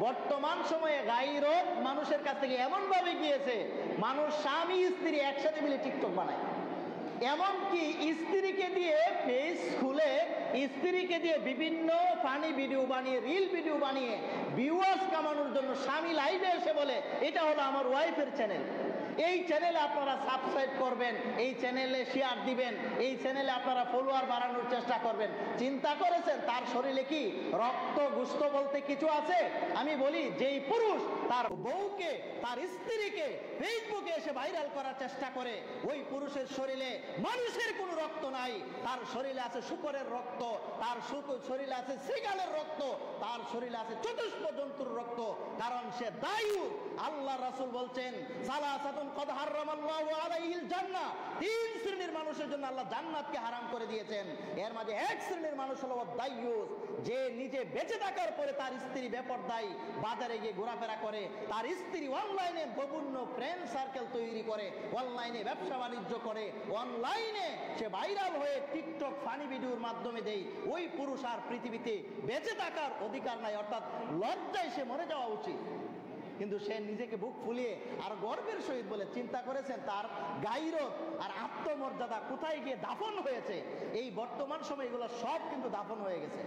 বর্তমান সময়ে গায়রত মানুষের কাছ থেকে এমন ভাবে গিয়েছে, মানুষ স্বামী স্ত্রী একসাথে মিলে টিকটক বানায়। এমনকি স্ত্রীকে দিয়ে পেজ খুলে স্ত্রীকে দিয়ে বিভিন্ন ফানি ভিডিও বানিয়ে, রিল ভিডিও বানিয়ে ভিউয়ার্স কামানোর জন্য স্বামী লাইভে এসে বলে এটা হলো আমার ওয়াইফের চ্যানেল, এই চ্যানেলে আপনারা সাবস্ক্রাইব করবেন, এই চ্যানেলে শেয়ার দিবেন, এই চ্যানেলে আপনারা ফলোয়ার বাড়ানোর চেষ্টা করবেন। চিন্তা করেছেন তার শরীরে কি রক্ত গুস্ত বলতে কিছু আছে? আমি বলি, যেই পুরুষ তার বউকে, তার স্ত্রীকে ফেসবুকে এসে ভাইরাল করার চেষ্টা করে, ওই পুরুষের শরীরে মানুষের কোনো রক্ত নাই, তার শরীরে আছে শূকরের রক্ত, তার শরীরে আছে শৃগালের রক্ত, তার শরীরে আছে চতুষ্প জন্তুর রক্ত, কারণ সে দায়ু। আল্লাহ রাসূল বলছেন সালাসাতুন কদ হারামাল্লাহু আলাইহিল জান্নাহ, তিন শ্রেণীর মানুষের জন্য আল্লাহ জান্নাতকে হারাম করে দিয়েছেন। এর মাঝে এক শ্রেণীর মানুষ হলো দায়ুস, যে নিজে বেঁচে থাকার পরে তার স্ত্রী বেপরদায় বাজারে গিয়ে ঘোরাফেরা করে, তার স্ত্রী অনলাইনে বিভিন্ন ফ্রেন্ড সার্কেল তৈরি করে, অনলাইনে ব্যবসা বাণিজ্য করে, অনলাইনে সে ভাইরাল হয়ে টিকটক ফানি ভিডিওর মাধ্যমে দেয়। ওই পুরুষ আর পৃথিবীতে বেঁচে থাকার অধিকার নাই, অর্থাৎ লজ্জায় সে মরে যাওয়া উচিত। কিন্তু সে নিজেকে বুক ফুলিয়ে আর গর্বের সহিত বলে, চিন্তা করেছেন তার গায়রত আর আত্মমর্যাদা কোথায় গিয়ে দাফন হয়েছে? এই বর্তমান সময় এগুলো সব কিন্তু দাফন হয়ে গেছে।